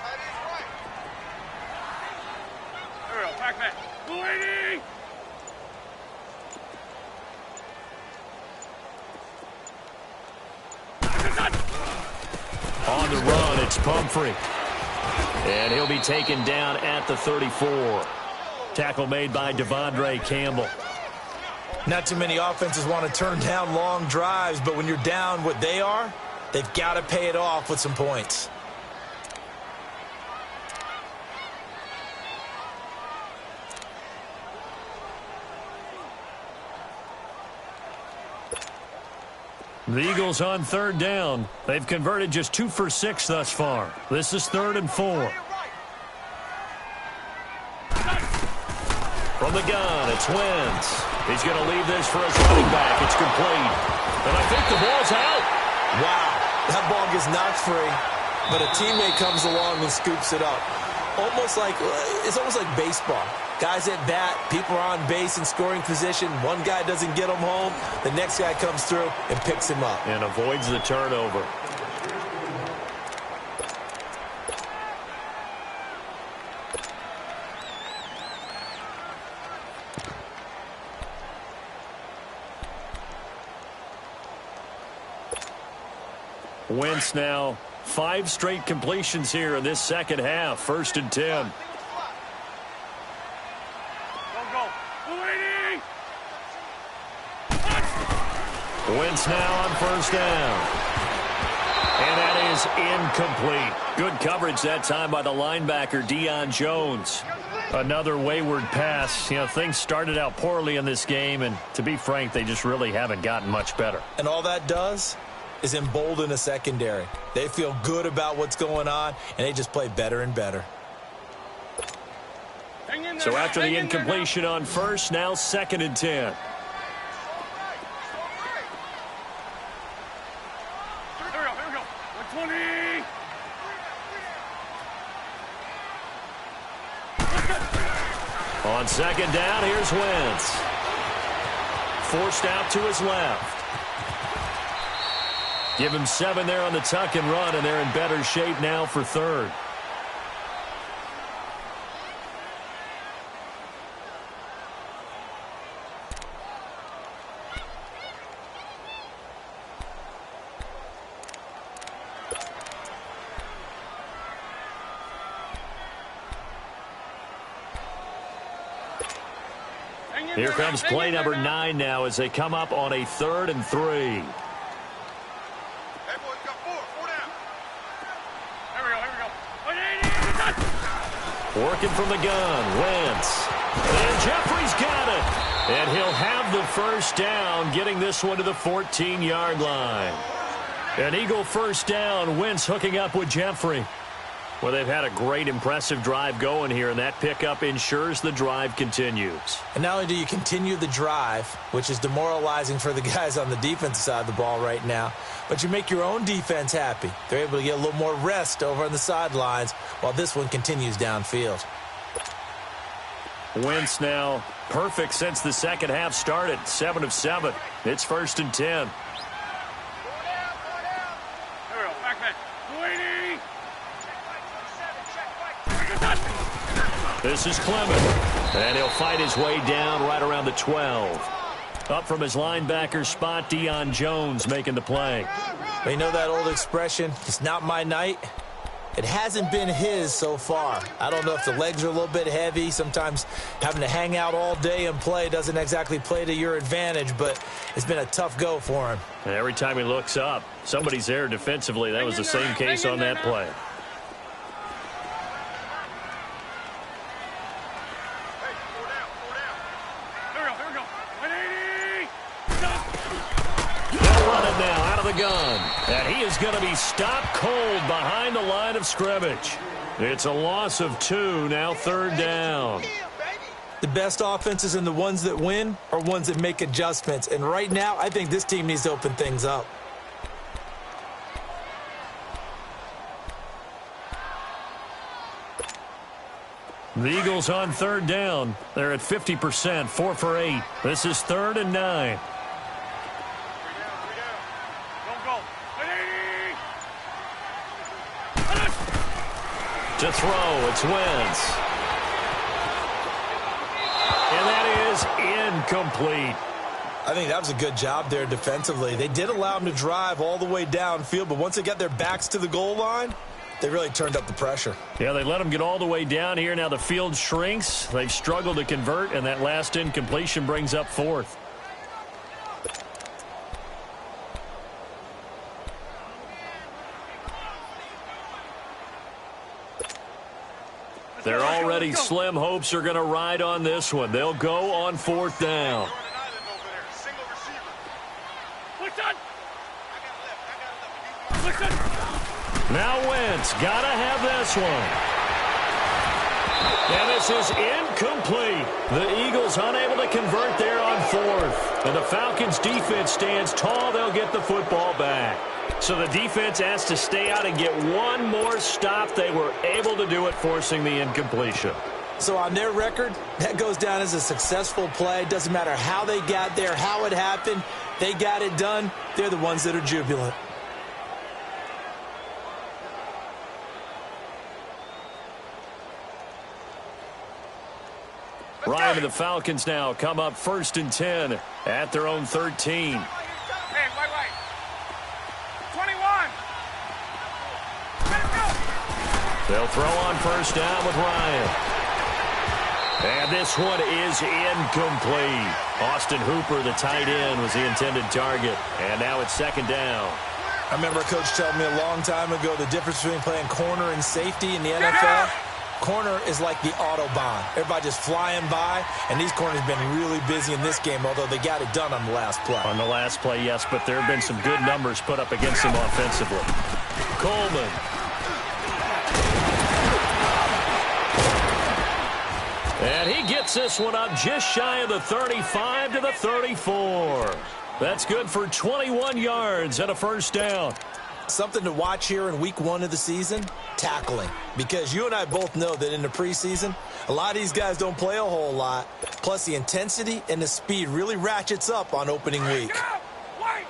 On the run, it's Pumphrey. And he'll be taken down at the 34. Tackle made by Devondre Campbell. Not too many offenses want to turn down long drives, but when you're down what they are, they've got to pay it off with some points. The Eagles on 3rd down. They've converted just 2 for 6 thus far. This is 3rd and 4. From the gun, it's Wentz. He's going to leave this for his running back. It's complete. And I think the ball's out. Wow, that ball gets knocked free, but a teammate comes along and scoops it up. It's almost like baseball. Guys at bat, people are on base in scoring position. One guy doesn't get him home. The next guy comes through and picks him up. And avoids the turnover. Wentz now 5 straight completions here in this second half. 1st and 10. Wentz now on 1st down. And that is incomplete. Good coverage that time by the linebacker, Deion Jones. Another wayward pass. You know, things started out poorly in this game, and to be frank, they just really haven't gotten much better. And all that does is embolden a secondary. They feel good about what's going on, and they just play better and better. So after the incompletion on 1st, now 2nd and 10. On 2nd down, here's Wentz. Forced out to his left. Give him 7 there on the tuck and run, and they're in better shape now for 3rd. Here comes play number 9 now as they come up on a 3rd and 3. Hey, boys, got 4 down. Here we go. Working from the gun, Wentz. And Jeffrey's got it. And he'll have the 1st down, getting this one to the 14-yard line. An Eagle 1st down, Wentz hooking up with Jeffrey. Well, they've had a great, impressive drive going here, and that pickup ensures the drive continues. And not only do you continue the drive, which is demoralizing for the guys on the defensive side of the ball right now, but you make your own defense happy. They're able to get a little more rest over on the sidelines while this one continues downfield. Wentz now perfect since the second half started. 7 of 7. It's 1st and 10. This is Clement, and he'll fight his way down right around the 12. Up from his linebacker spot, Deion Jones making the play. Well, you know that old expression, it's not my night? It hasn't been his so far. I don't know if the legs are a little bit heavy. Sometimes having to hang out all day and play doesn't exactly play to your advantage, but it's been a tough go for him. And every time he looks up, somebody's there defensively. That was the same case on that play. Gun, and he is going to be stopped cold behind the line of scrimmage. It's a loss of 2, now 3rd down. The best offenses and the ones that win are ones that make adjustments, and right now I think this team needs to open things up. The Eagles on 3rd down. They're at 50%, 4 for 8. This is 3rd and 9. To throw, it's Wentz. And that is incomplete. I think that was a good job there defensively. They did allow them to drive all the way downfield, but once they got their backs to the goal line, they really turned up the pressure. Yeah, they let them get all the way down here. Now the field shrinks. They've struggled to convert, and that last incompletion brings up 4th. They're already slim hopes are going to ride on this one. They'll go on 4th down. Now Wentz got to have this one. And this is incomplete. The Eagles unable to convert there on 4th. And the Falcons defense stands tall. They'll get the football back. So the defense has to stay out and get one more stop. They were able to do it, forcing the incompletion. So on their record, that goes down as a successful play. Doesn't matter how they got there, how it happened. They got it done. They're the ones that are jubilant. Ryan and the Falcons now come up 1st and 10 at their own 13. Hey, wait. 21. They'll throw on first down with Ryan. And this one is incomplete. Austin Hooper, the tight end, was the intended target. And now it's second down. I remember a coach telling me a long time ago the difference between playing corner and safety in the NFL. Corner is like the Autobahn. Everybody just flying by, and these corners have been really busy in this game, although they got it done on the last play. On the last play, yes, but there have been some good numbers put up against them offensively. Coleman. And he gets this one up just shy of the 35 to the 34. That's good for 21 yards and a first down. Something to watch here in week 1 of the season, tackling. Because you and I both know that in the preseason, a lot of these guys don't play a whole lot. Plus, the intensity and the speed really ratchets up on opening week. Wait!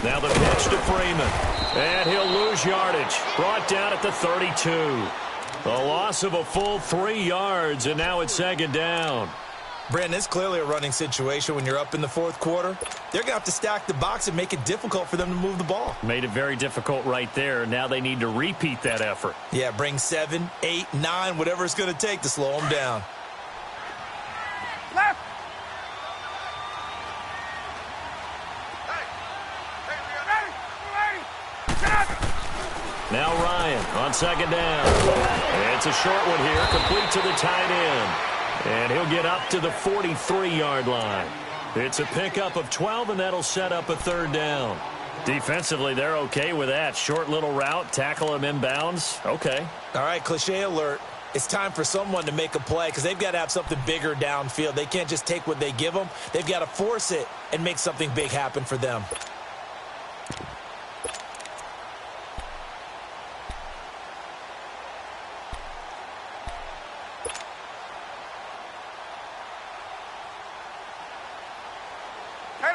Now the pitch to Freeman. And he'll lose yardage. Brought down at the 32. A loss of a full 3 yards, and now it's second down. Brandon, it's clearly a running situation when you're up in the fourth quarter. They're going to have to stack the box and make it difficult for them to move the ball. Made it very difficult right there. Now they need to repeat that effort. Yeah, bring 7, 8, 9, whatever it's going to take to slow them down. Left! Now Ryan on second down. It's a short one here, complete to the tight end. And he'll get up to the 43-yard line. It's a pickup of 12, and that'll set up a third down. Defensively, they're okay with that. Short little route, tackle him inbounds. Okay. All right, cliche alert. It's time for someone to make a play because they've got to have something bigger downfield. They can't just take what they give them. They've got to force it and make something big happen for them.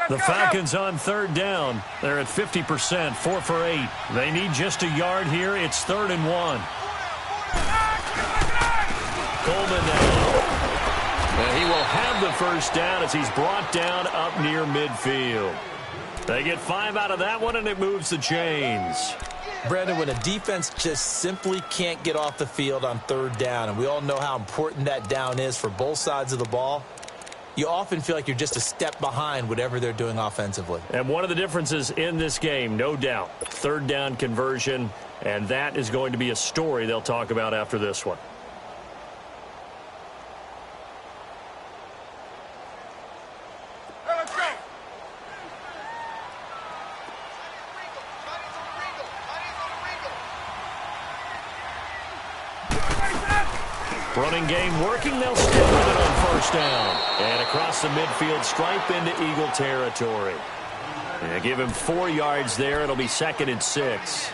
The Falcons on third down. They're at 50%, 4 for 8. They need just a yard here. It's 3rd and 1. Coleman now. And he will have the first down as he's brought down up near midfield. They get 5 out of that one, and it moves the chains. Brandon, when a defense just simply can't get off the field on third down, and we all know how important that down is for both sides of the ball, you often feel like you're just a step behind whatever they're doing offensively. And one of the differences in this game, no doubt, third down conversion, and that is going to be a story they'll talk about after this one. Hey, let's go! Running game working. They'll stick with it on first down. And across the midfield stripe into Eagle territory. And give him 4 yards there. It'll be 2nd and 6.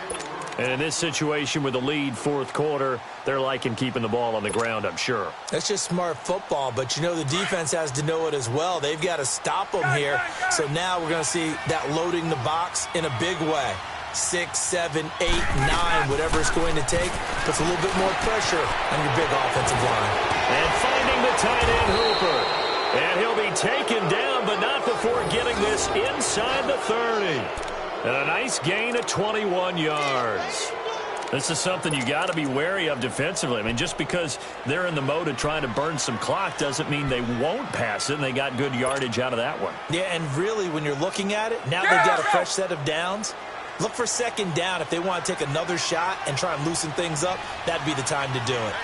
And in this situation with the lead fourth quarter, they're liking keeping the ball on the ground, I'm sure. That's just smart football, but you know the defense has to know it as well. They've got to stop them here. So now we're going to see that loading the box in a big way. 6, 7, 8, 9, whatever it's going to take, puts a little bit more pressure on your big offensive line. And finding the tight end Hooper. And he'll be taken down, but not before getting this inside the 30. And a nice gain of 21 yards. This is something you got to be wary of defensively. I mean, just because they're in the mode of trying to burn some clock doesn't mean they won't pass it, and they got good yardage out of that one. Yeah, and really, when you're looking at it, now they've got a fresh set of downs. Look for second down if they want to take another shot and try and loosen things up. That'd be the time to do it.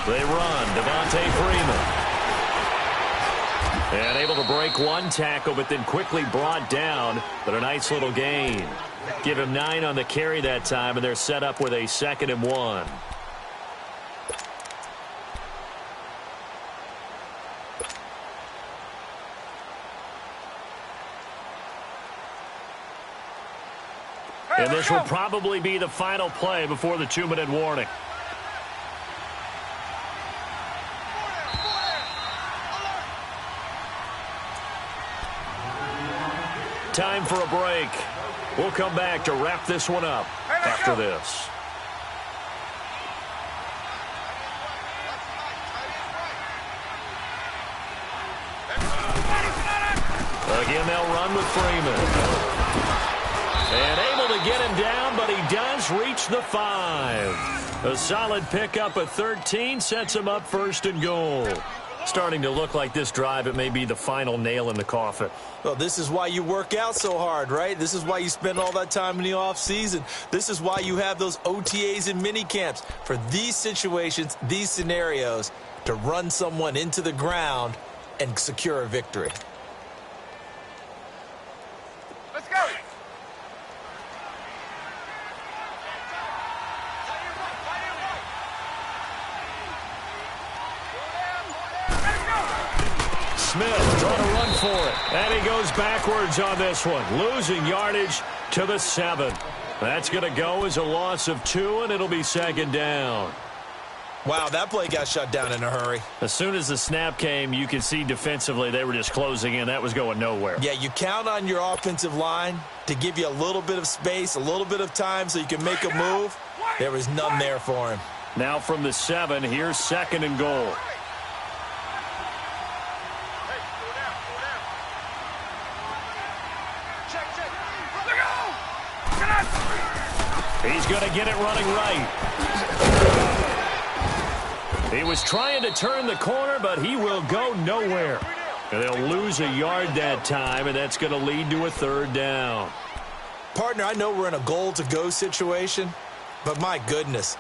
They run. Devontae Freeman. And able to break one tackle, but then quickly brought down. But a nice little gain. Give him 9 on the carry that time, and they're set up with a 2nd and 1. And this will probably be the final play before the 2-minute warning. Time for a break. We'll come back to wrap this one up after this. Again, they'll run with Freeman. And able to get him down, but he does reach the 5. A solid pickup of 13 sets him up first and goal. Starting to look like this drive, it may be the final nail in the coffin. Well, this is why you work out so hard, right? This is why you spend all that time in the offseason. This is why you have those OTAs and mini camps for these situations, these scenarios, to run someone into the ground and secure a victory. Let's go. Smith trying to run for it. And he goes backwards on this one. Losing yardage to the 7. That's going to go as a loss of 2, and it'll be second down. Wow, that play got shut down in a hurry. As soon as the snap came, you could see defensively they were just closing in. That was going nowhere. Yeah, you count on your offensive line to give you a little bit of space, a little bit of time so you can make a move. There was none there for him. Now from the 7, here's second and goal. He's going to get it running right. He was trying to turn the corner, but he will go nowhere. And they'll lose a yard that time, and that's going to lead to a third down. Partner, I know we're in a goal-to-go situation, but my goodness,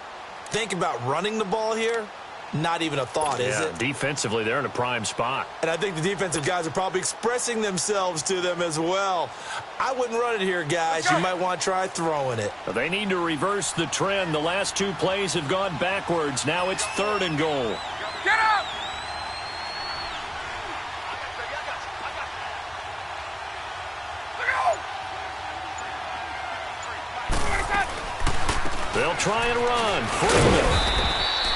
think about running the ball here. Not even a thought, is it? Defensively, they're in a prime spot. And I think the defensive guys are probably expressing themselves to them as well. I wouldn't run it here, guys. You might want to try throwing it. They need to reverse the trend. The last 2 plays have gone backwards. Now it's third and goal. Get up! They'll try and run. Freeman.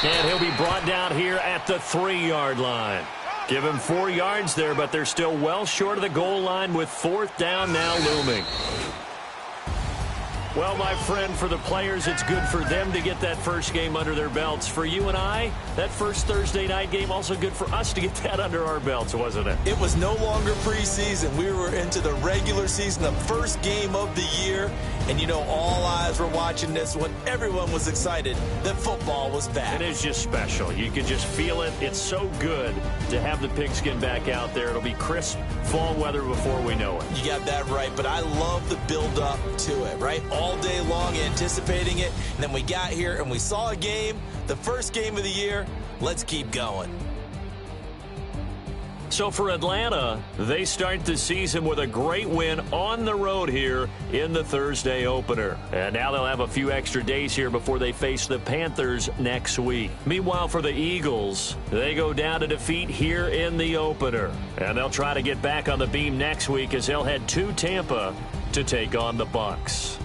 And he'll be brought down here at the 3-yard line. Give him 4 yards there, but they're still well short of the goal line with 4th down now looming. Well, my friend, for the players, it's good for them to get that first game under their belts. For you and I, that first Thursday night game, also good for us to get that under our belts, wasn't it? It was no longer preseason. We were into the regular season, the first game of the year. And, you know, all eyes were watching this when everyone was excited that football was back. It is just special. You can just feel it. It's so good to have the pigskin back out there. It'll be crisp fall weather before we know it. You got that right, but I love the build-up to it, right? All day long anticipating it, and then we got here and we saw a game, the first game of the year. Let's keep going. So for Atlanta, they start the season with a great win on the road here in the Thursday opener. And now they'll have a few extra days here before they face the Panthers next week. Meanwhile, for the Eagles, they go down to defeat here in the opener. And they'll try to get back on the beam next week as they'll head to Tampa to take on the Bucs.